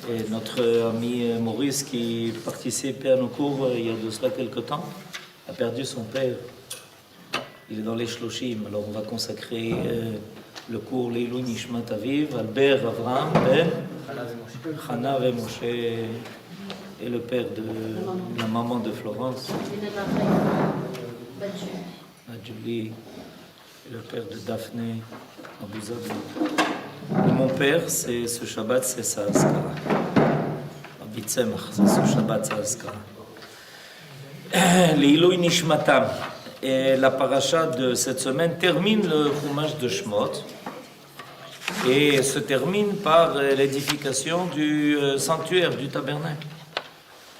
Et notre ami Maurice, qui participait à nos cours il y a de cela quelque temps, a perdu son père. Il est dans les Shloshim. Alors on va consacrer le cours Leilou Nishmat Aviv, Albert Avraham Ben Chana et Moshe, et le père de la maman de Florence, Julie, et le père de Daphné, Abu Zabi. Et mon père, c'est ce Shabbat, c'est sa Askara. Abit Tzemach, c'est ce Shabbat, sa Askara. Leilou Nishmatam. Et la paracha de cette semaine termine le Chumash de Shemot et se termine par l'édification du sanctuaire, du tabernacle.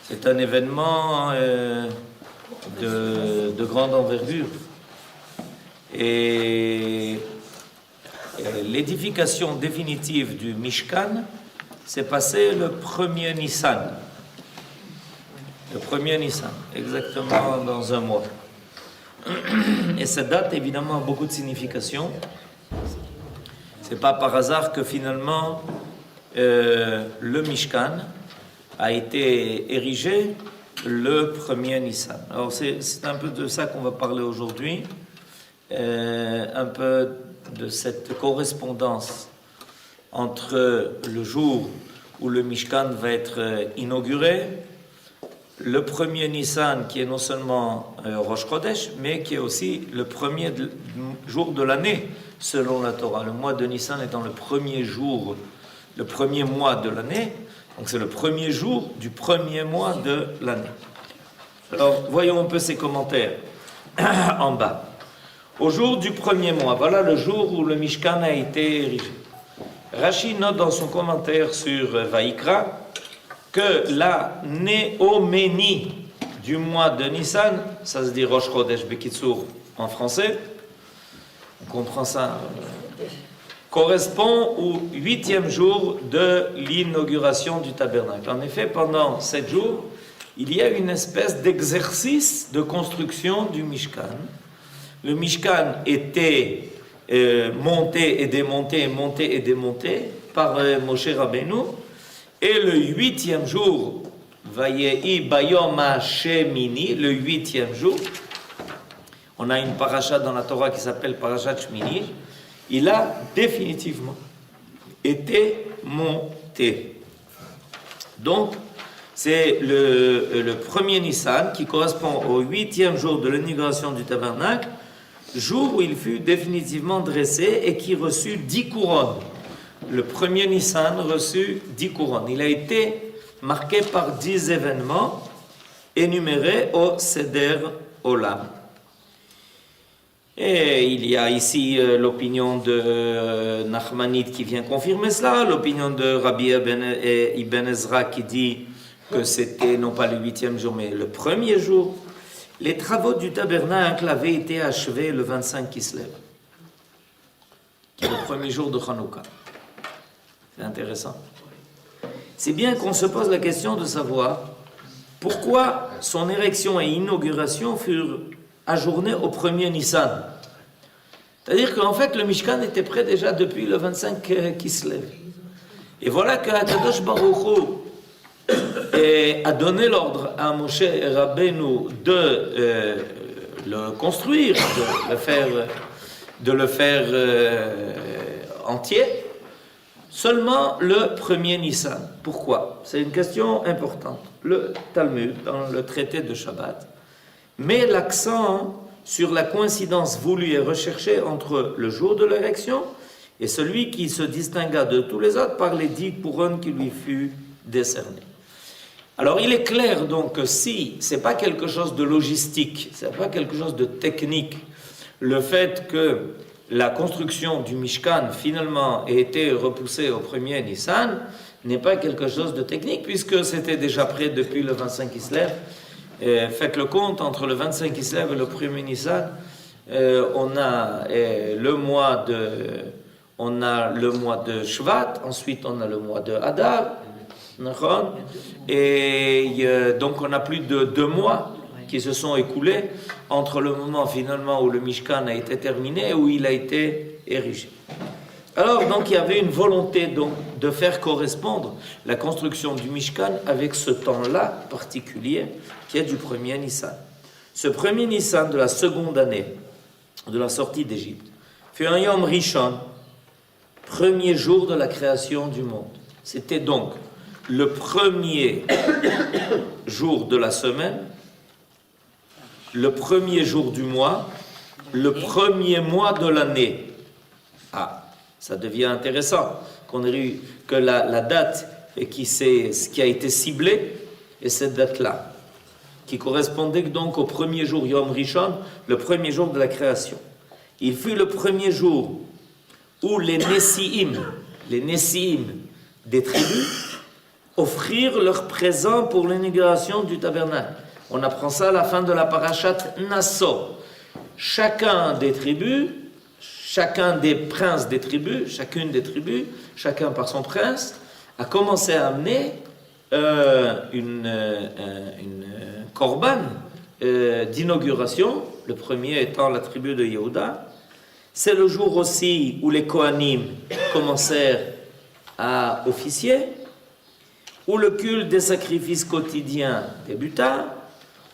C'est un événement de grande envergure. Et l'édification définitive du Mishkan s'est passée le 1er Nissan. Le 1er Nissan, exactement dans un mois. Et cette date, évidemment, a beaucoup de signification. C'est pas par hasard que finalement le Mishkan a été érigé le 1er Nissan. Alors c'est un peu de ça qu'on va parler aujourd'hui, un peu de cette correspondance entre le jour où le Mishkan va être inauguré, le 1er Nissan, qui est non seulement Rosh Chodesh, mais qui est aussi le premier jour de l'année, selon la Torah. Le mois de Nissan étant le premier jour, le premier mois de l'année, donc c'est le premier jour du premier mois de l'année. Alors, voyons un peu ces commentaires en bas. Au jour du premier mois, voilà le jour où le Mishkan a été érigé. Rashi note dans son commentaire sur Vaïkra que la néoménie du mois de Nissan, ça se dit Rosh Chodesh Bekitsour en français, on comprend ça, correspond au 8e jour de l'inauguration du tabernacle. En effet, pendant 7 jours, il y a une espèce d'exercice de construction du Mishkan. Le Mishkan était monté et démonté, monté et démonté par Moshe Rabbeinu. Et le 8e jour, Vayehi Bayom HaShemini, le 8e jour, on a une paracha dans la Torah qui s'appelle Parashat Shmini, il a définitivement été monté. Donc, c'est le 1er Nissan qui correspond au 8e jour de l'inauguration du tabernacle, jour où il fut définitivement dressé et qui reçut 10 couronnes. Le 1er Nissan reçut 10 couronnes. Il a été marqué par 10 événements énumérés au Seder Olam. Et il y a ici l'opinion de Nachmanide qui vient confirmer cela, l'opinion de Rabbi Ibn Ezra qui dit que c'était non pas le 8e jour mais le 1er jour. Les travaux du tabernacle avaient été achevés le 25 Kislev, qui est le 1er jour de Hanouka. C'est intéressant. C'est bien qu'on se pose la question de savoir pourquoi son érection et inauguration furent ajournées au 1er Nissan. C'est-à-dire qu'en fait, le Mishkan était prêt déjà depuis le 25 Kislev. Et voilà qu'Akadosh Baruch Hu a donné l'ordre à Moshe Rabbeinu de le construire, de le faire entier. Seulement le 1er Nissan. Pourquoi? C'est une question importante. Le Talmud, dans le traité de Shabbat, met l'accent sur la coïncidence voulue et recherchée entre le jour de l'érection et celui qui se distingua de tous les autres par les 10 couronnes qui lui furent décernées. Alors il est clair donc que si ce n'est pas quelque chose de logistique, ce n'est pas quelque chose de technique, le fait que la construction du Mishkan, finalement, ait été repoussée au 1er Nissan, n'est pas quelque chose de technique, puisque c'était déjà prêt depuis le 25 Kislev. Faites le compte, entre le 25 Kislev et le 1er Nissan, on a le mois de Shvat, ensuite on a le mois de Hadar, et donc on a plus de 2 mois qui se sont écoulés entre le moment finalement où le Mishkan a été terminé et où il a été érigé. Alors, donc, il y avait une volonté donc, de faire correspondre la construction du Mishkan avec ce temps-là particulier qui est du premier Nissan. Ce premier Nissan de la seconde année de la sortie d'Égypte fut un Yom Rishon, premier jour de la création du monde. C'était donc le premier jour de la semaine, le premier jour du mois, le premier mois de l'année. Ah, ça devient intéressant qu'on ait eu que la date qui a été ciblée est cette date-là, qui correspondait donc au premier jour Yom Rishon, le premier jour de la création. Il fut le premier jour où les Nessiim des tribus, offrirent leur présent pour l'inauguration du tabernacle. On apprend ça à la fin de la parashat Nasso. Chacun des tribus, chacun des princes des tribus, chacune des tribus, chacun par son prince, a commencé à amener une korban d'inauguration, le premier étant la tribu de Yehuda. C'est le jour aussi où les Kohanim commencèrent à officier, où le culte des sacrifices quotidiens débuta,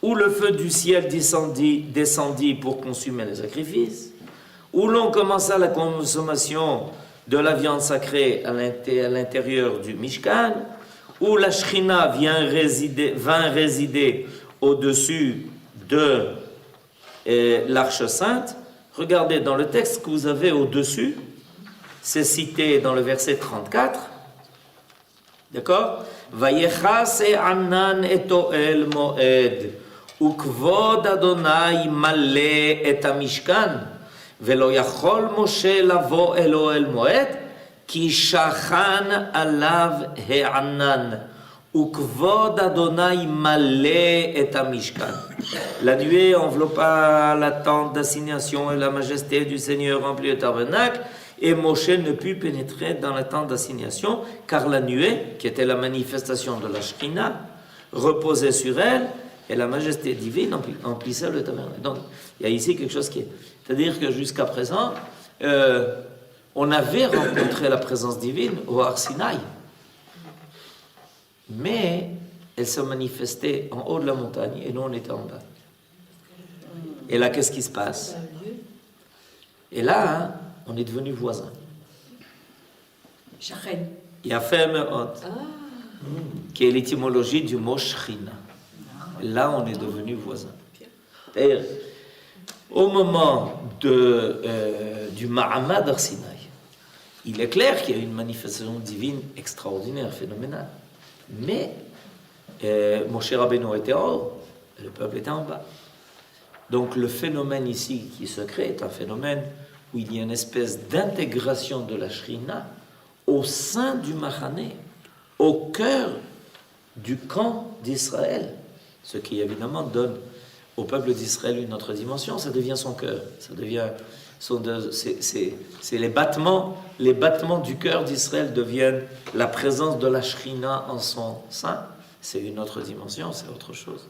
où le feu du ciel descendit pour consumer les sacrifices, où l'on commença la consommation de la viande sacrée à l'intérieur du Mishkan, où la Shrina vint résider au-dessus de l'Arche Sainte. Regardez dans le texte que vous avez au-dessus, c'est cité dans le verset 34. D'accord? Vayechas Anan et Oel Moed, ukvod Adonai malé et Mishkan, velo yachol Moshe lavo el Oel Moed, ki shachan alav he'anan, ukvod Adonai malé et Mishkan. La nuée enveloppa la tente d'assignation et la majesté du Seigneur remplit le tabernacle. Et Moshe ne put pénétrer dans la tente d'assignation, car la nuée, qui était la manifestation de la Shrina, reposait sur elle, et la majesté divine emplissait le tabernacle. Donc, il y a ici quelque chose qui est... C'est-à-dire que jusqu'à présent, on avait rencontré la présence divine au Har Sinaï, mais elle se manifestait en haut de la montagne, et nous, on était en bas. Et là, qu'est-ce qui se passe? Et là, on est devenus voisins. Shachen. Yafé Me'od, qui est l'étymologie du mot Shrina. Là, on est devenus voisins. Et au moment du Ma'amad Har Sinaï, il est clair qu'il y a une manifestation divine extraordinaire, phénoménale. Mais Moshe Rabbeinu était en haut, et le peuple était en bas. Donc le phénomène ici qui se crée est un phénomène où il y a une espèce d'intégration de la Shrina au sein du Mahané, au cœur du camp d'Israël, ce qui évidemment donne au peuple d'Israël une autre dimension. Ça devient son cœur, ça devient c'est les battements du cœur d'Israël deviennent la présence de la Shrina en son sein. C'est une autre dimension, c'est autre chose.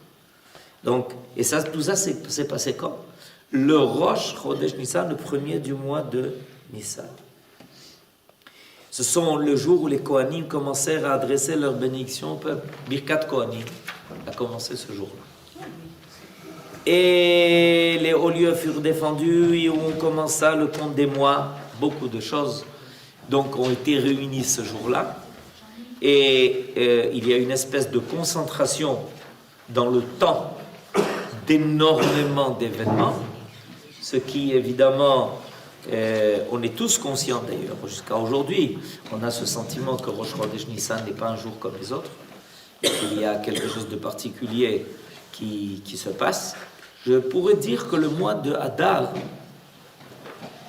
Donc, et ça, tout ça c'est passé quand? Le Rosh Chodesh Nissan, le premier du mois de Nissan. Ce sont le jour où les Kohanim commencèrent à adresser leur bénédiction au peuple. Birkat Kohanim a commencé ce jour-là. Et les hauts lieux furent défendus et on commença le compte des mois. Beaucoup de choses donc ont été réunies ce jour-là. Et il y a une espèce de concentration dans le temps d'énormément d'événements. Ce qui, évidemment, on est tous conscients d'ailleurs, jusqu'à aujourd'hui, on a ce sentiment que Rosh Chodesh Nissan n'est pas un jour comme les autres, qu'il y a quelque chose de particulier qui se passe. Je pourrais dire que le mois de Hadar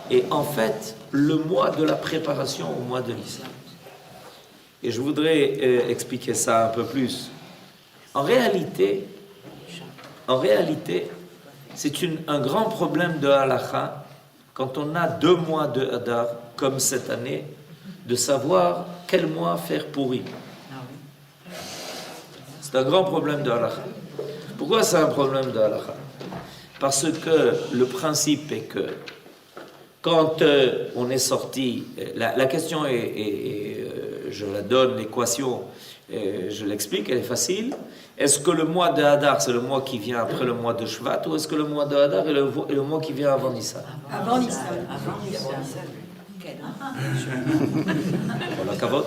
est en fait le mois de la préparation au mois de Nissan. Et je voudrais expliquer ça un peu plus. En réalité, c'est un grand problème de halakha, quand on a 2 mois de Hadar, comme cette année, de savoir quel mois faire pourri. C'est un grand problème de halakha. Pourquoi c'est un problème de halakha? Parce que le principe est que quand on est sorti, la question je la donne, l'équation, je l'explique, elle est facile. Est-ce que le mois de Hadar, c'est le mois qui vient après le mois de Shvat, ou est-ce que le mois de Hadar est le mois qui vient avant Nissan? Avant Nissan. Voilà, Kavod.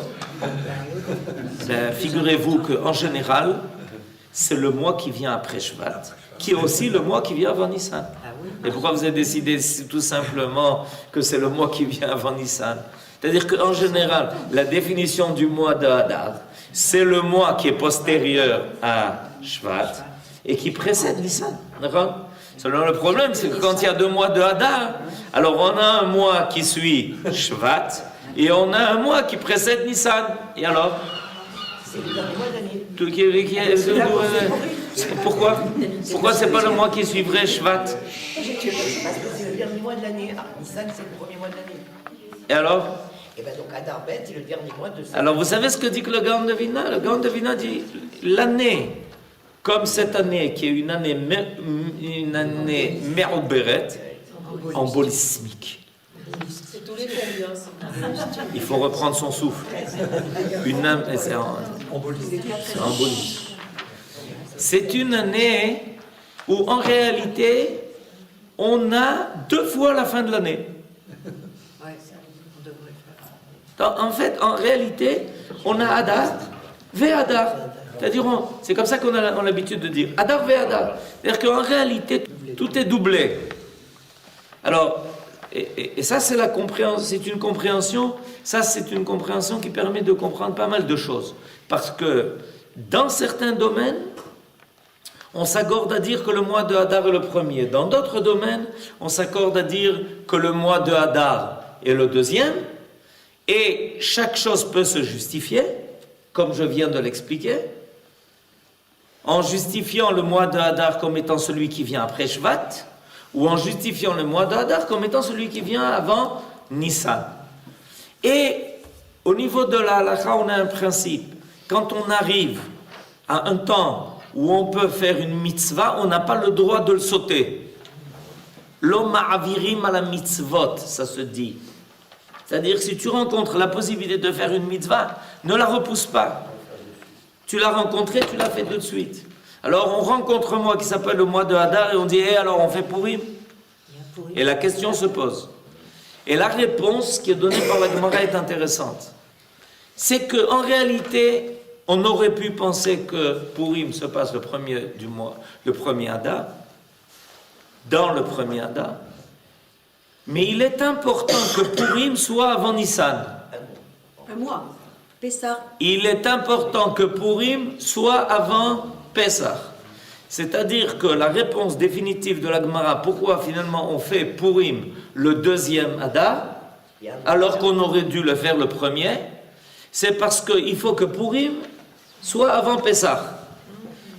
Figurez-vous qu'en général, c'est le mois qui vient après Shvat, qui est aussi le mois qui vient avant Nissan. Et pourquoi vous avez décidé tout simplement que c'est le mois qui vient avant Nissan? C'est-à-dire qu'en général, la définition du mois de Hadar, c'est le mois qui est postérieur à Shvat et qui précède Nissan. D'accord? Seulement le problème, c'est que quand il y a 2 mois de Hadar, alors on a un mois qui suit Shvat et on a un mois qui précède Nissan. Et alors? C'est le dernier mois d'année. Pourquoi? Pourquoi c'est pas le mois qui suivrait Shvat? Parce que c'est le dernier mois de l'année. Nissan, c'est le premier mois de l'année. Et alors? Et bien donc Adar Bet, c'est le dernier mois de ça. Alors vous savez ce que dit le Gaon de Vilna? Le Gaon de Vilna dit l'année, comme cette année qui est une année Me'oberet, embolismique. C'est tous les combien ça? Il faut reprendre son souffle. C'est embolisme. C'est une année où en réalité on a 2 fois la fin de l'année. En fait, en réalité, on a Hadar, Ve-Hadar. C'est-à-dire, c'est comme ça qu'on a l'habitude de dire. Hadar, Ve-Hadar. C'est-à-dire qu'en réalité, tout est doublé. Alors, et ça, c'est une compréhension qui permet de comprendre pas mal de choses. Parce que, dans certains domaines, on s'accorde à dire que le mois de Hadar est le premier. Dans d'autres domaines, on s'accorde à dire que le mois de Hadar est le deuxième. Et chaque chose peut se justifier, comme je viens de l'expliquer, en justifiant le mois de Hadar comme étant celui qui vient après Shvat, ou en justifiant le mois de Hadar comme étant celui qui vient avant Nissan. Et au niveau de la halakha, on a un principe. Quand on arrive à un temps où on peut faire une mitzvah, on n'a pas le droit de le sauter. Lo ma'avirim à la mitzvot, ça se dit. C'est-à-dire que si tu rencontres la possibilité de faire une mitzvah, ne la repousse pas. Tu l'as rencontrée, tu l'as fait tout de suite. Alors on rencontre un mois qui s'appelle le mois de Hadar et on dit alors on fait Purim. Et la question se pose. Et la réponse qui est donnée par la Gemara est intéressante. C'est qu'en réalité, on aurait pu penser que Purim se passe le premier du mois, le premier Hadar, dans le premier Hadar. Mais il est important que Purim soit avant Nissan. Un mois. Pessah. Il est important que Purim soit avant Pessah. C'est-à-dire que la réponse définitive de la Gemara, pourquoi finalement on fait Purim le deuxième Hadar, alors qu'on aurait dû le faire le premier, c'est parce qu'il faut que Purim soit avant Pessah.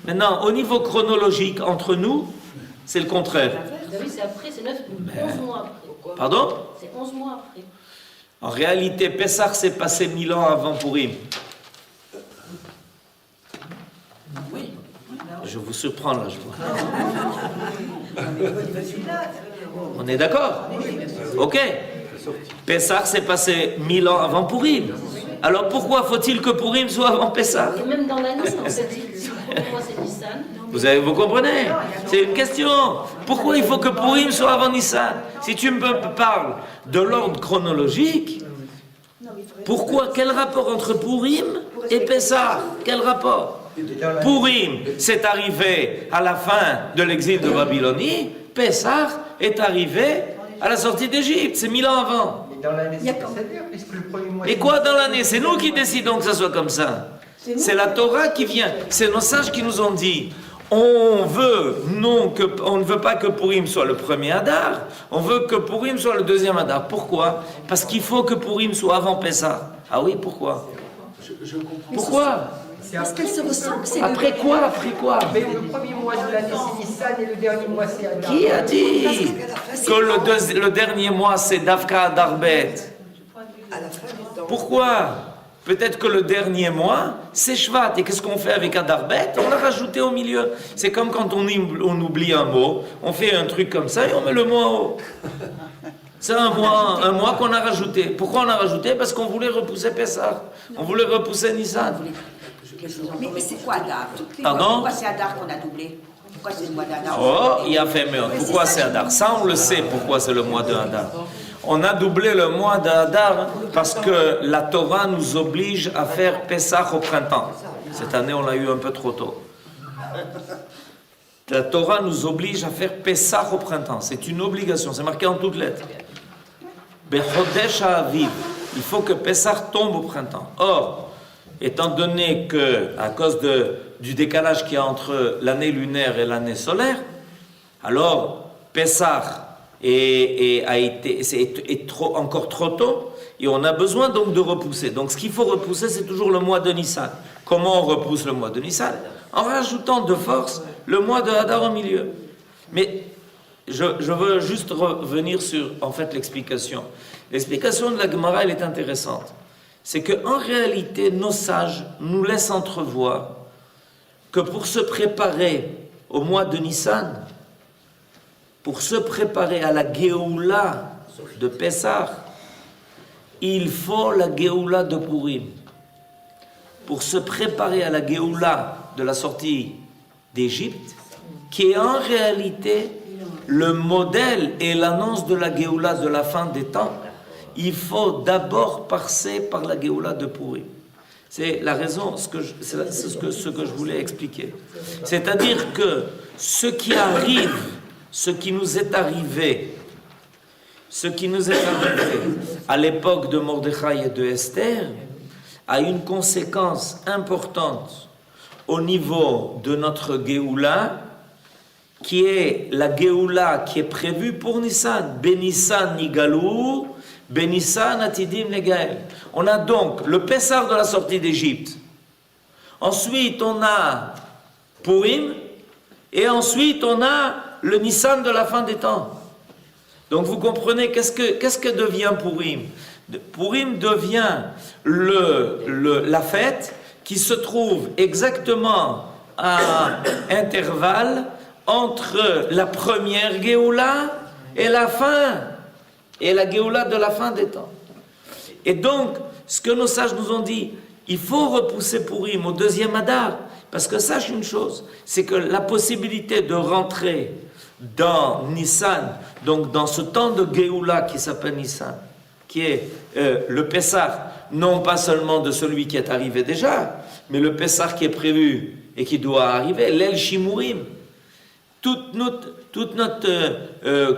Maintenant, au niveau chronologique, entre nous, c'est le contraire. Oui, c'est après, c'est 11 mois après. Pardon? C'est 11 mois après. En réalité, Pessah s'est passé 1000 ans avant Purim. Oui. Je vous surprends là, je vois. On est d'accord? Ok. Pessah s'est passé 1000 ans avant Purim. Alors pourquoi faut-il que Purim soit avant Pessah? Et même dans l'année, on s'est dit que pour moi c'est Nissan. Vous comprenez? C'est une question. Pourquoi il faut que Purim soit avant Nissan? Si tu me parles de l'ordre chronologique, pourquoi? Quel rapport entre Purim et Pessah? Quel rapport? Purim, c'est arrivé à la fin de l'exil de Babylonie. Pessah est arrivé à la sortie d'Égypte. C'est 1000 ans avant. Dans l'année, c'est puisque le premier mois. Et quoi dans l'année? C'est nous qui décidons que ça soit comme ça. C'est la Torah qui vient. C'est nos sages qui nous ont dit on ne veut pas que Purim soit le premier Hadar, on veut que Purim soit le deuxième Hadar. Pourquoi? Parce qu'il faut que Purim soit avant Pessah. Ah oui, pourquoi? Pourquoi? Parce qu'elle se ressemble. Après quoi? Après quoi? Mais le premier mois de l'année, c'est Nissan et le dernier mois, c'est Hadar. Qui a dit que le dernier mois c'est Davka Adarbet? À la fin du temps. Pourquoi? Peut-être que le dernier mois, c'est Shvat. Et qu'est-ce qu'on fait avec Adarbet? On l'a rajouté au milieu. C'est comme quand on oublie un mot, on fait un truc comme ça et on met le mot en haut. C'est un mois qu'on a rajouté. Pourquoi on a rajouté? Parce qu'on voulait repousser Pessah. On voulait repousser Nissan. Mais c'est quoi Adar? Pardon? Pourquoi c'est Adar qu'on a doublé? Pourquoi c'est le mois d'Adar? Oh, il a fait mieux. Pourquoi c'est Hadar? Ça, on le sait pourquoi c'est le mois de Hadar. On a doublé le mois de Hadar parce que la Torah nous oblige à faire Pessah au printemps. Cette année, on l'a eu un peu trop tôt. La Torah nous oblige à faire Pessah au printemps. C'est une obligation, c'est marqué en toutes lettres. Bechodesh Ha'aviv. Il faut que Pessah tombe au printemps. Or, étant donné que, à cause du décalage qu'il y a entre l'année lunaire et l'année solaire, alors Pessah est encore trop tôt et on a besoin donc de repousser. Donc ce qu'il faut repousser, c'est toujours le mois de Nissan. Comment on repousse le mois de Nissan? En rajoutant de force le mois de Hadar au milieu. Mais je veux juste revenir sur en fait l'explication. L'explication de la Gemara, elle est intéressante. C'est qu'en réalité, nos sages nous laissent entrevoir que pour se préparer au mois de Nissan, pour se préparer à la Géoula de Pessah, il faut la Géoula de Purim. Pour se préparer à la Géoula de la sortie d'Égypte, qui est en réalité le modèle et l'annonce de la Géoula de la fin des temps, il faut d'abord passer par la Géoula de Purim. C'est la raison, ce que je voulais expliquer. C'est-à-dire que ce qui arrive, ce qui nous est arrivé à l'époque de Mordechai et de Esther, a une conséquence importante au niveau de notre Géoula, qui est la Géoula qui est prévue pour Nissan. Benissan Nigalou, Benissan Atidim Negael. On a donc le Pessah de la sortie d'Égypte. Ensuite, on a Purim. Et ensuite, on a le Nissan de la fin des temps. Donc, vous comprenez, qu'est-ce que devient Purim? Purim devient la fête qui se trouve exactement à intervalle entre la première Géoula et la fin, et la Géoula de la fin des temps. Et donc, ce que nos sages nous ont dit, il faut repousser Purim au deuxième Hadar, parce que sache une chose, c'est que la possibilité de rentrer dans Nissan, donc dans ce temps de Géoula qui s'appelle Nissan, qui est le Pessah, non pas seulement de celui qui est arrivé déjà, mais le Pessah qui est prévu et qui doit arriver, l'El Shimurim. Toute notre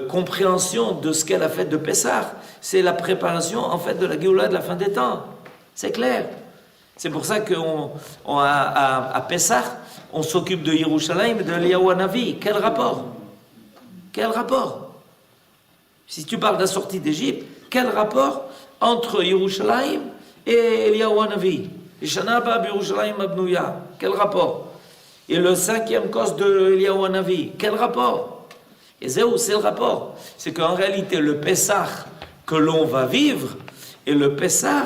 compréhension de ce qu'est la fête de Pessah, c'est la préparation en fait de la Géoula de la fin des temps. C'est clair. C'est pour ça qu'à Pessah, on s'occupe de Yerushalayim et de Eliyahu Hanavi. Quel rapport? Quel rapport? Si tu parles de la sortie d'Égypte, quel rapport entre Yerushalayim et Eliyahu Hanavi? Et Shana Haba Yerushalayim Abnouya. Quel rapport? Et le 5e cause de Eliyahu Hanavi. Quel rapport? Et c'est où c'est le rapport? C'est qu'en réalité, le Pessah que l'on va vivre est le Pessah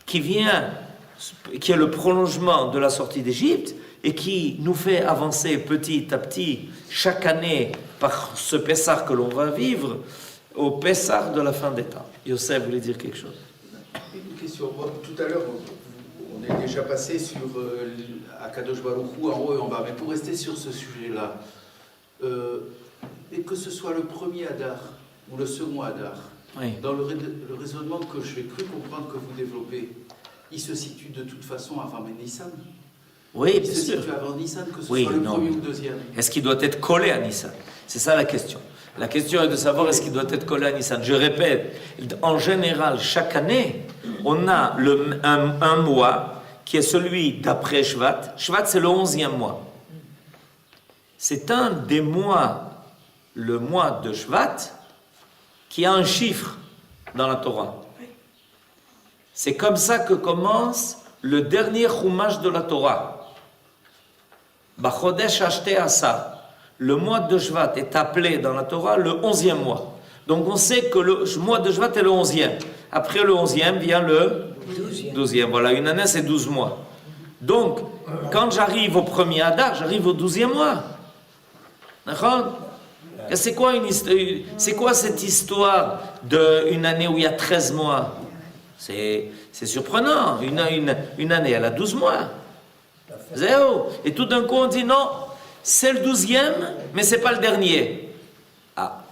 qui est le prolongement de la sortie d'Égypte et qui nous fait avancer petit à petit, chaque année, par ce Pessah que l'on va vivre, au Pessah de la fin des temps. Yosef voulait dire quelque chose. Une question. Tout à l'heure, on est déjà passé sur Akadosh Baruch Hu en haut et en bas, mais pour rester sur ce sujet-là, et que ce soit le premier Hadar ou le second Hadar, Oui. dans le raisonnement que j'ai cru comprendre que vous développez, il se situe de toute façon avant Nissan. Oui, Il bien se sûr. situe avant Nissan, que ce Oui, soit le non. premier ou le deuxième. Est-ce qu'il doit être collé à Nissan? C'est ça la question. La question est de savoir est-ce qu'il doit être collé à Nissan. Je répète, en général, chaque année, on a un mois qui est celui d'après Shvat. Shvat, c'est le 11e mois. C'est un des mois, le mois de Shvat, qui a un chiffre dans la Torah. C'est comme ça que commence le dernier chumash de la Torah. Bachodesh Ashte Asa. Le mois de Shvat est appelé dans la Torah le 11e mois. Donc on sait que le mois de Shvat est le 11e. Après le 11e vient le 12e. Voilà, une année c'est 12 mois. Donc, quand j'arrive au premier Hadar, j'arrive au 12e mois. D'accord? C'est quoi, c'est quoi cette histoire d'une année où il y a 13 mois? C'est surprenant. Une année, elle a 12 mois. Zéro. Et tout d'un coup, on dit non, c'est le 12e, mais c'est pas le dernier. Ah,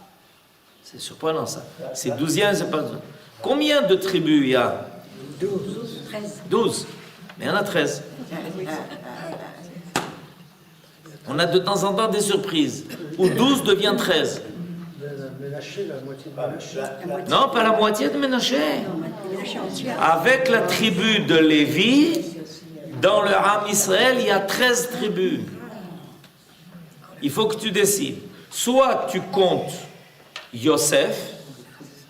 c'est surprenant ça. C'est 12e, c'est pas le 12e. Combien de tribus il y a? 12. Mais il y en a 13. On a de temps en temps des surprises, où 12 devient 13. Ménaché, la moitié de Ménaché. Non, pas la moitié de Ménaché. Avec la tribu de Lévi, dans le Ham Israël, il y a 13 tribus. Il faut que tu décides. Soit tu comptes Yosef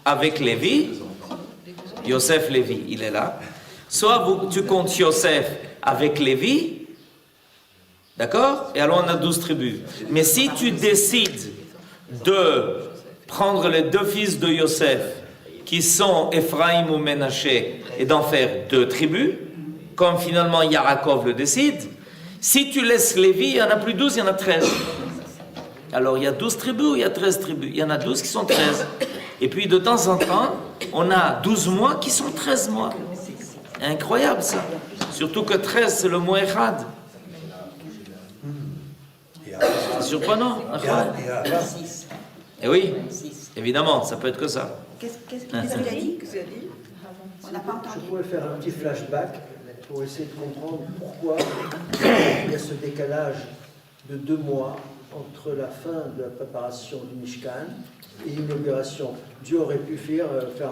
avec Lévi. Yosef, Lévi, il est là. Soit tu comptes Yosef avec Lévi. D'accord? Et alors on a 12 tribus. Mais si tu décides de prendre les deux fils de Yosef, qui sont Ephraïm ou Ménaché, et d'en faire 2 tribus, comme finalement Yaakov le décide, si tu laisses Lévi, il n'y en a plus 12, il y en a 13. Alors il y a 12 tribus ou il y a 13 tribus? Il y en a 12 qui sont 13. Et puis de temps en temps, on a 12 mois qui sont 13 mois. Incroyable ça. Surtout que 13, c'est le mot Echad. C'est surprenant. Et oui, évidemment, ça peut être que ça. Qu'est-ce que vous avez dit? On n'a pas Je entendu. pourrais faire un petit flashback pour essayer de comprendre pourquoi il y a ce décalage de 2 mois entre la fin de la préparation du Mishkan et l'inauguration. Dieu aurait pu faire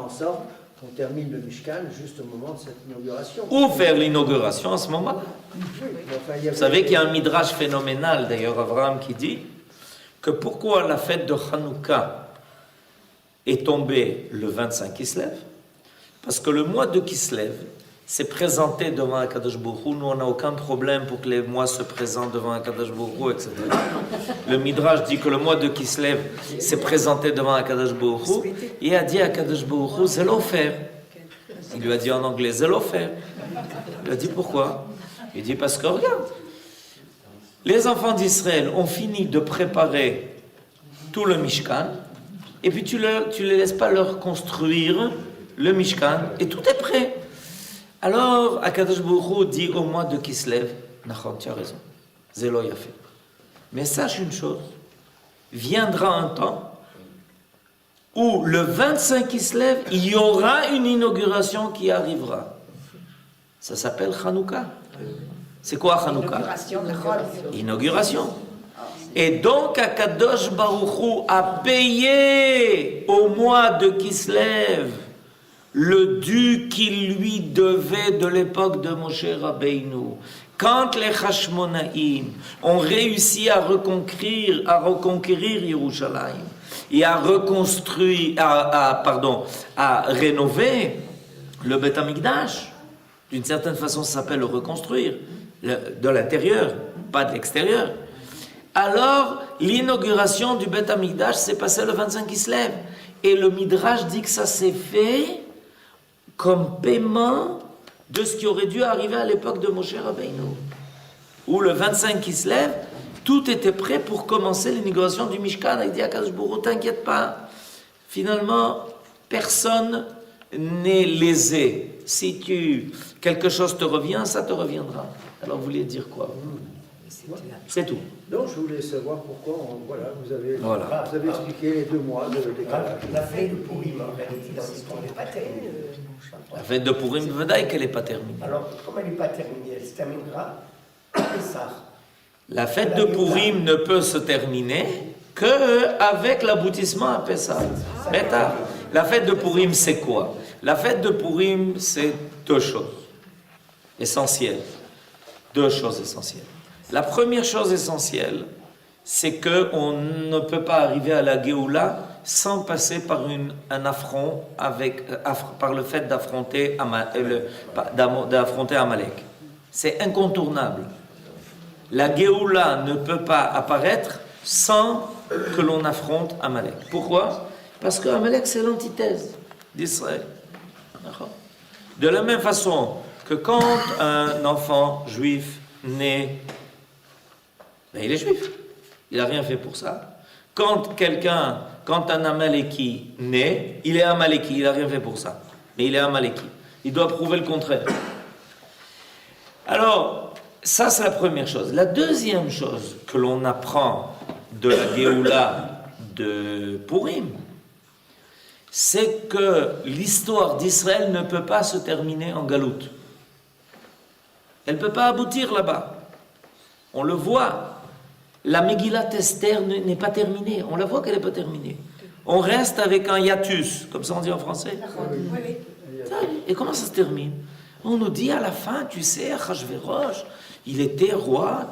en sorte qu'on termine le Mishkan juste au moment de cette inauguration. Ou faire l'inauguration à ce moment-là. Oui, mais enfin, il y avait- Vous savez qu'il y a un midrash phénoménal, d'ailleurs, Abraham, qui dit que pourquoi la fête de Hanouka est tombée le 25 Kislev? Parce que le mois de Kislev s'est présenté devant Akadosh Baruch Hu. Nous, on n'a aucun problème pour que les mois se présentent devant Akadosh Baruch Hu, etc. Le midrash dit que le mois de Kislev s'est présenté devant Akadosh Baruch Hu et a dit à Akadosh Baruch Hu, c'est l'offert. Il lui a dit en anglais, c'est l'offert. Il lui a dit pourquoi? Il dit parce que regarde, les enfants d'Israël ont fini de préparer tout le Mishkan, et puis tu les laisses pas leur construire le Mishkan, et tout est prêt. Alors, Akadosh Baruch Hu dit au mois de Kislev, Nachon, tu as raison, Zélo Yafé. Mais sache une chose, viendra un temps où le 25 Kislev, il y aura une inauguration qui arrivera. Ça s'appelle Hanouka. C'est quoi Hanouka? Inauguration. Et donc Akadosh Baruch Hu a payé au mois de Kislev le dû qu'il lui devait de l'époque de Moshe Rabbeinu. Quand les Hashmonaïm ont réussi à reconquérir Yerushalayim et à reconstruire, à rénover le Beth Amikdash, d'une certaine façon ça s'appelle le reconstruire, de l'intérieur, pas de l'extérieur. Alors, l'inauguration du Beth Amikdash s'est passée le 25 Kislev. Et le Midrash dit que ça s'est fait comme paiement de ce qui aurait dû arriver à l'époque de Moshe Rabbeinu. Où le 25 Kislev, tout était prêt pour commencer l'inauguration du Mishkan. Il dit à Akadosh Baruch Hu, t'inquiète pas. Finalement, personne n'est lésé. Si quelque chose te revient, ça te reviendra. Alors, vous vouliez dire quoi? C'est tout. Donc, je voulais savoir pourquoi, vous avez Voilà. expliqué les 2 mois de décalage. La fête de Purim, en réalité, dans l'histoire, n'est pas terminée. La fête de Purim, Vedaï qu'elle n'est pas terminée. Alors, comme elle n'est pas terminée, elle se terminera à Pessah. La fête de Purim ne peut se terminer qu'avec l'aboutissement à Pessah. Bêta. La fête de Purim, c'est quoi? La fête de Purim, c'est 2 choses essentielles. 2 choses essentielles. La première chose essentielle, c'est qu'on ne peut pas arriver à la Géoula sans passer par un affront par le fait d'affronter Amalek. C'est incontournable. La Géoula ne peut pas apparaître sans que l'on affronte Amalek. Pourquoi? Parce que Amalek, c'est l'antithèse d'Israël. De la même façon que quand un enfant juif naît, il est juif. Il n'a rien fait pour ça. Quand un Amaleki naît, il est Amaleki, il n'a rien fait pour ça. Mais il est Amaleki. Il doit prouver le contraire. Alors, ça c'est la première chose. La deuxième chose que l'on apprend de la Géoula de Purim, c'est que l'histoire d'Israël ne peut pas se terminer en galoute. Elle ne peut pas aboutir là-bas. On le voit. La Megillat Esther n'est pas terminée. On la voit qu'elle n'est pas terminée. On reste avec un hiatus, comme ça on dit en français. Et comment ça se termine? On nous dit à la fin, tu sais, Achashverosh, il était roi,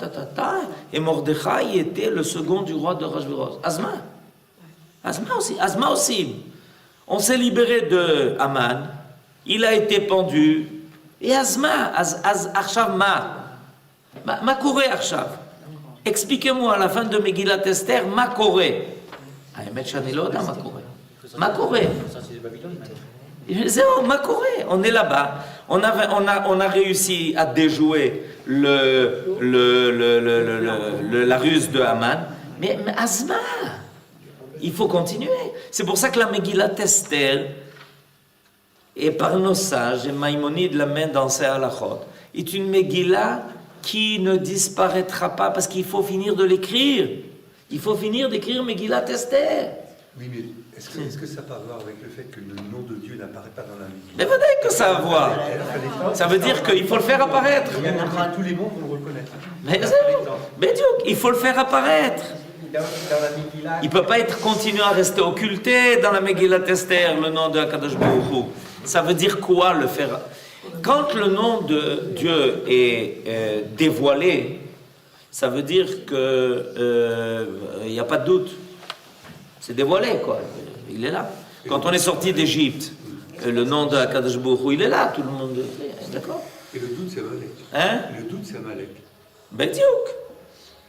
et Mordechai était le second du roi de Achashverosh. Asma aussi. On s'est libéré de Haman, il a été pendu, et Achav ma Koré Achav. Expliquez-moi à la fin de Megillat Esther, ma Koré. Ma Koré. Ma Koré. On est là-bas. On a réussi à déjouer la ruse de Haman. Mais Asma, il faut continuer. C'est pour ça que la Megillat Esther, et par nos sages, et Maïmonide l'amène dans ses halachot, est une Megillah qui ne disparaîtra pas parce qu'il faut finir de l'écrire. Il faut finir d'écrire Megillat Esther. Oui, mais est-ce que ça a à voir avec le fait que le nom de Dieu n'apparaît pas dans la Megillah? Mais peut-être que ça a à voir. Ça veut dire qu'il faut le faire apparaître. Tous les mots vont le reconnaître. Mais il faut le faire apparaître. Dans la Megillah, Il ne peut pas continuer à rester occulté dans la Megillat Esther, le nom de Akadosh Baruch Hu. Ça veut dire quoi le faire? Quand le nom de Dieu est dévoilé, ça veut dire qu'il n'y a pas de doute. C'est dévoilé, quoi. Il est là. Quand on est sorti d'Égypte, le nom de Akadosh Baruch Hu, il est là, tout le monde est d'accord. Et le doute, c'est Amalek. Hein? Le doute, c'est Amalek. Ben diouk.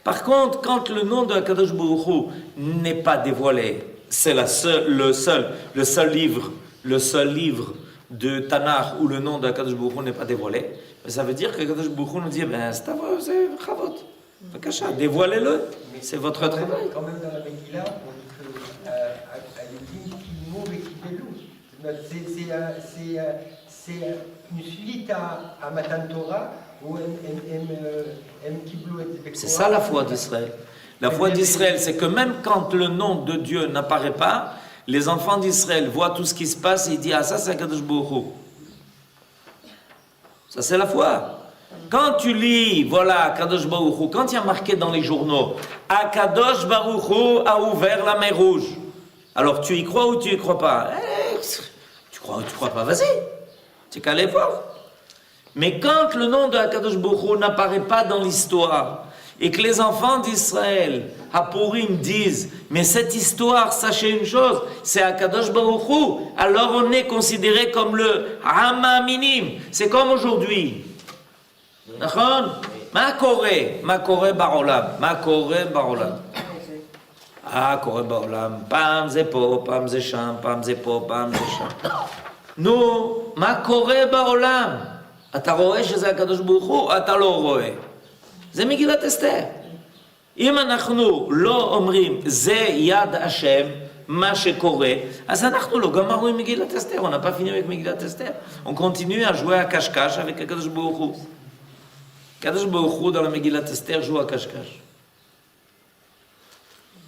Par contre, quand le nom de Akadosh Baruch Hu n'est pas dévoilé, c'est le seul livre de Tanakh où le nom de Akadosh Baruch Hu n'est pas dévoilé, ça veut dire que Akadosh Baruch Hu nous dit, c'est Chavot, dévoilez-le, c'est votre travail. Quand même dans la Megillah, on dit que Ayudim qui move et qui veloute. C'est une suite à Matan Torah où c'est ça la foi d'Israël. La foi d'Israël, c'est que même quand le nom de Dieu n'apparaît pas, les enfants d'Israël voient tout ce qui se passe et ils disent, ah ça c'est Akadosh Baruch Hu. Ça c'est la foi. Quand tu lis, voilà, Akadosh Baruch Hu, quand il y a marqué dans les journaux, Akadosh Baruch Hu a ouvert la mer Rouge. Alors tu y crois ou tu y crois pas? Tu crois ou tu crois pas? Vas-y, tu es qu'à aller voir. Mais quand le nom de Akadosh Baruch Hu n'apparaît pas dans l'histoire, et que les enfants d'Israël, à Purim, disent, mais cette histoire, sachez une chose, c'est Akadosh Baruch Hu, alors on est considéré comme le Hama Minim. C'est comme aujourd'hui. Ma Koré Barolam. Ah, Koré Barolam. Pam ze po, pam ze sham, pam ze po, pam ze sham. Nous, Ma Koré Barolam. אתה רואה שזה הקדוש ברוך הוא, אתה לא רואה. זה מגילת אסתר. אם אנחנו לא אומרים, זה יד השם, מה שקורה, אז אנחנו לא גמרנו עם מגילת אסתר. On n'a pas fini avec מגילת אסתר. On continue à jouer à cache-cache avec הקדוש ברוך הוא. הקדוש ברוך הוא dans la מגילת אסתר joue à cache-cache.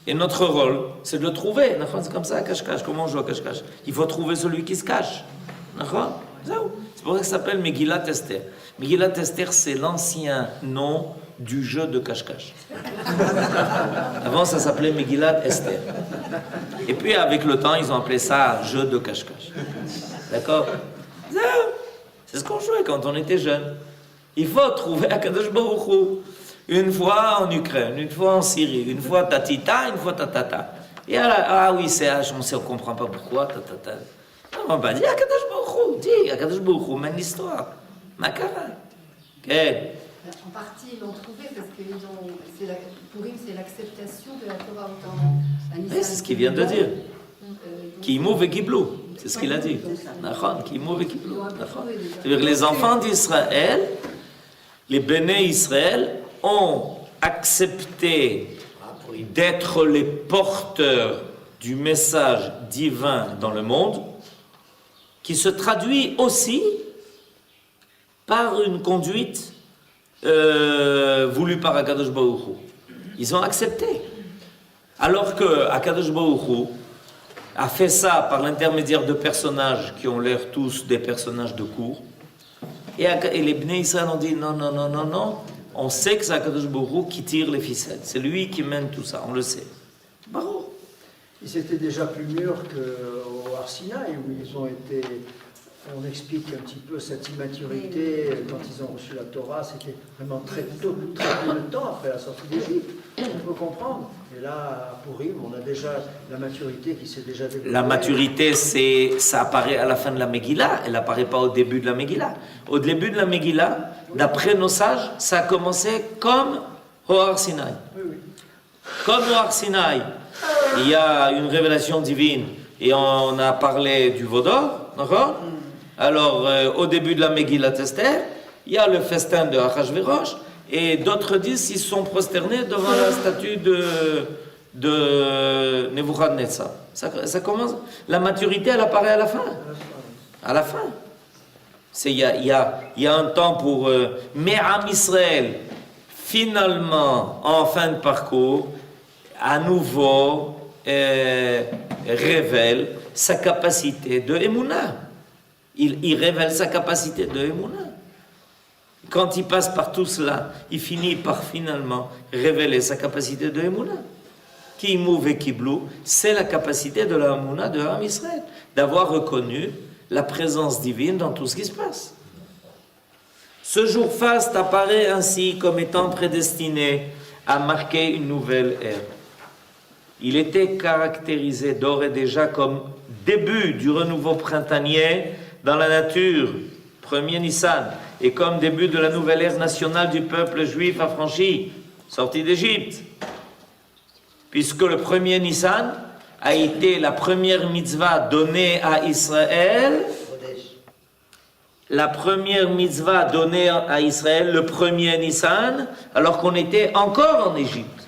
Et notre rôle, c'est de le trouver. C'est comme ça à cache-cache. Comment on joue à cache-cache? Il faut trouver celui qui se cache. C'est pour ça que ça s'appelle Megillat Esther. Megillat Esther, c'est l'ancien nom du jeu de cache-cache. Avant, ça s'appelait Megillat Esther. Et puis, avec le temps, ils ont appelé ça jeu de cache-cache. D'accord? C'est ce qu'on jouait quand on était jeune. Il faut trouver Akadosh Baruch Hu. Une fois en Ukraine, une fois en Syrie, une fois tatita, une fois tatata. Et ah oui, c'est H, on ne comprend pas pourquoi, tatata. On va dire Akadosh Baruch Hu, dis Akadosh Baruch Hu mène l'histoire. Makara. Okay. En partie, ils l'ont trouvé parce que Purim, c'est l'acceptation de la Torah en Oui, c'est ce qu'il vient de dire. Qui mouve et qui blou. C'est ce qu'il a dit. Qui mouve et qui blou. C'est-à-dire que les enfants d'Israël, les béné Israël, ont accepté d'être les porteurs du message divin dans le monde, qui se traduit aussi par une conduite voulue par Akadosh Baruch Hu. Ils ont accepté. Alors que Akadosh Baruch Hu a fait ça par l'intermédiaire de personnages qui ont l'air tous des personnages de cour, et les Bnei Israël ont dit non, non, non, non, non, on sait que c'est Akadosh Baruch Hu qui tire les ficelles, c'est lui qui mène tout ça, on le sait. Baruch. Ils étaient déjà plus mûrs qu'au Har Sinaï, où ils ont été, on explique un petit peu cette immaturité quand ils ont reçu la Torah, c'était vraiment très tôt, très peu de temps après la sortie d'Égypte. On peut comprendre. Et là, à Purim, on a déjà la maturité qui s'est déjà développée. La maturité, ça apparaît à la fin de la Megillah, elle n'apparaît pas au début de la Megillah. Au début de la Megillah, d'après nos sages, ça a commencé comme au Har Sinaï. Oui, oui. Comme au Har Sinaï, il y a une révélation divine et on a parlé du Vaudor, d'accord? Alors, au début de la Megillat Esther, il y a le festin de Achashverosh et d'autres disent qu'ils sont prosternés devant la statue de Nebuchadnezzar. Ça commence, la maturité, elle apparaît à la fin. À la fin. Il y a un temps pour... mais Am Israël, finalement, en fin de parcours, à nouveau révèle sa capacité de Emouna. Il révèle sa capacité de Emouna. Quand il passe par tout cela, il finit par finalement révéler sa capacité de Emouna. Qui mouve et qui blou, c'est la capacité de la Emouna de Am Israël, d'avoir reconnu la présence divine dans tout ce qui se passe. Ce jour faste apparaît ainsi comme étant prédestiné à marquer une nouvelle ère. Il était caractérisé d'ores et déjà comme début du renouveau printanier dans la nature, premier Nissan, et comme début de la nouvelle ère nationale du peuple juif affranchi, sorti d'Égypte. Puisque le premier Nissan a été la première mitzvah donnée à Israël, la première mitzvah donnée à Israël, le premier Nissan, alors qu'on était encore en Égypte.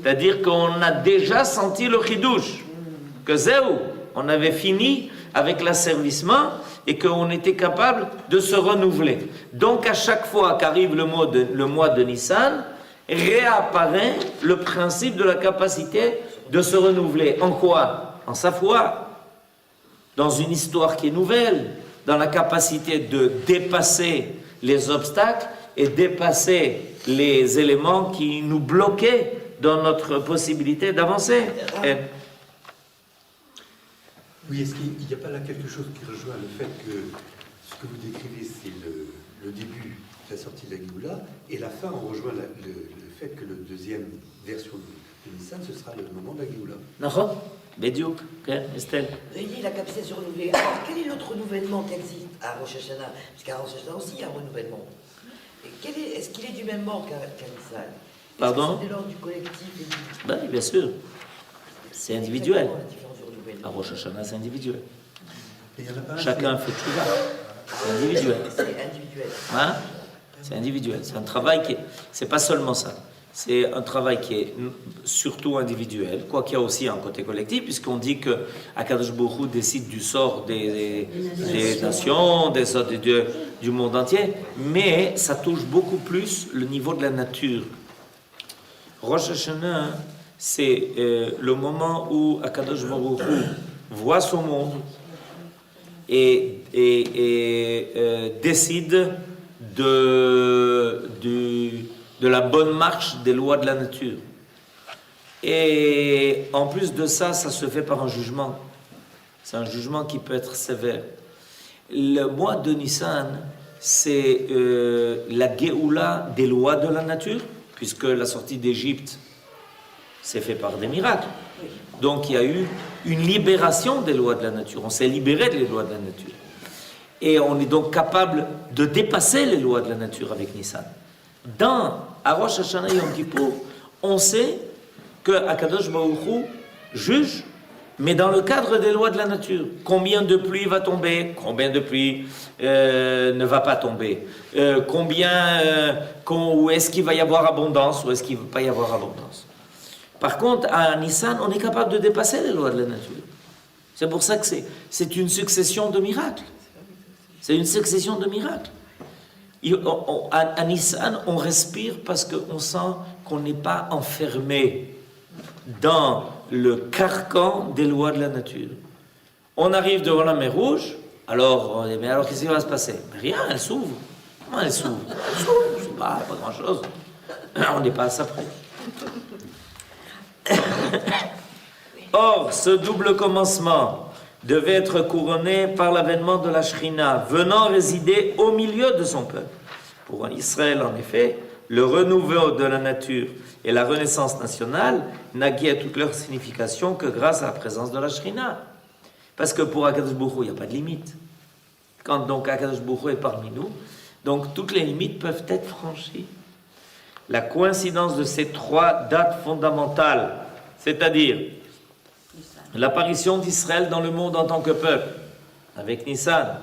C'est-à-dire qu'on a déjà senti le chidouche, que zéou, on avait fini avec l'asservissement et qu'on était capable de se renouveler. Donc à chaque fois qu'arrive le mois de Nissan, réapparaît le principe de la capacité de se renouveler. En quoi? En sa foi, dans une histoire qui est nouvelle, dans la capacité de dépasser les obstacles et dépasser les éléments qui nous bloquaient dans notre possibilité d'avancer. Oui, est-ce qu'il n'y a pas là quelque chose qui rejoint le fait que ce que vous décrivez, c'est le début de la sortie de la Géoula, et la fin, on rejoint le fait que la deuxième version de Nissan, ce sera le moment de la Géoula. D'accord? Bédiouk, Estelle. Il dit la capacité de se renouveler. Alors, quel est l'autre renouvellement qui existe à Rosh Hashanah? Parce qu'à Rosh Hashanah aussi, il y a un renouvellement. Est-ce qu'il est du même ordre qu'à Nissan? Pardon? C'est de l'ordre du collectif et du... Ben, bien sûr. C'est individuel. Exactement la différence du renouvellement. À Rosh Hashanah, c'est individuel. Et il y en a pas un, Chacun fait tout ça. C'est individuel. C'est individuel. Hein? C'est individuel. C'est un travail qui est... C'est pas seulement ça. C'est un travail qui est surtout individuel, quoi qu'il y a aussi un côté collectif, puisqu'on dit que Akadosh Baruch Hu décide du sort des nations, des sorts des dieux du monde entier, mais ça touche beaucoup plus le niveau de la nature. Rosh Hashanah, c'est le moment où Akadosh Baruch Hu voit son monde et décide de la bonne marche des lois de la nature. Et en plus de ça, ça se fait par un jugement. C'est un jugement qui peut être sévère. Le mois de Nissan, c'est la Géoula des lois de la nature, puisque la sortie d'Égypte s'est faite par des miracles. Donc il y a eu une libération des lois de la nature. On s'est libéré des lois de la nature. Et on est donc capable de dépasser les lois de la nature avec Nissan. À Rosh Hashanah et Yom Kippour, on sait que Akadosh Baruch Hu juge mais dans le cadre des lois de la nature. Combien de pluie va tomber, combien de pluie ne va pas tomber, où est-ce qu'il va y avoir abondance, où est-ce qu'il ne va pas y avoir abondance. Par contre, à Nissan, on est capable de dépasser les lois de la nature. C'est pour ça que c'est une succession de miracles. C'est une succession de miracles. À Nissan, on respire parce qu'on sent qu'on n'est pas enfermé dans le carcan des lois de la nature. On arrive devant la mer Rouge, alors on dit, mais alors qu'est-ce qui va se passer? Mais rien, elle s'ouvre. Comment elle s'ouvre? Elle s'ouvre, je sais pas grand-chose. On n'est pas à ça près. Or, ce double commencement devait être couronné par l'avènement de la Shrina, venant résider au milieu de son peuple. Pour Israël, en effet, le renouveau de la nature et la renaissance nationale n'acquièrent toute leur signification que grâce à la présence de la Shrina. Parce que pour Akadosh Baruch Hu, il n'y a pas de limite. Quand donc Akadosh Baruch Hu est parmi nous, donc toutes les limites peuvent être franchies. La coïncidence de ces trois dates fondamentales, c'est-à-dire l'apparition d'Israël dans le monde en tant que peuple, avec Nissan,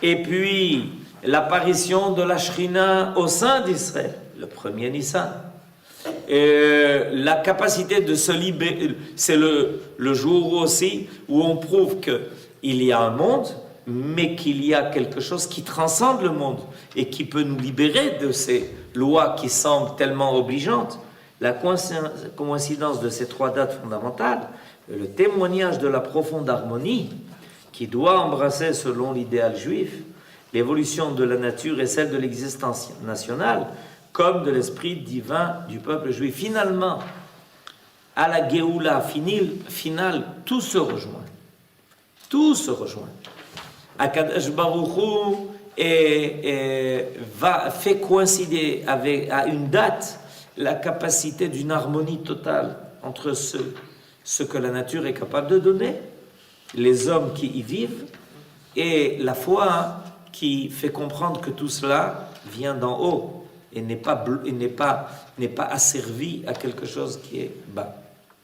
et puis l'apparition de la Shrina au sein d'Israël, le premier Nissan, la capacité de se libérer, c'est le jour aussi où on prouve qu'il y a un monde, mais qu'il y a quelque chose qui transcende le monde et qui peut nous libérer de ces lois qui semblent tellement obligeantes. La coïncidence de ces trois dates fondamentales, le témoignage de la profonde harmonie qui doit embrasser, selon l'idéal juif, l'évolution de la nature et celle de l'existence nationale, comme de l'esprit divin du peuple juif. Finalement, à la Géoula finale, tout se rejoint. Tout se rejoint. Akadosh Baruch Hu fait coïncider à une date la capacité d'une harmonie totale entre ce que la nature est capable de donner, les hommes qui y vivent, et la foi qui fait comprendre que tout cela vient d'en haut et n'est pas asservi à quelque chose qui est bas.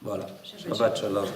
Voilà. Shabbat Shalom.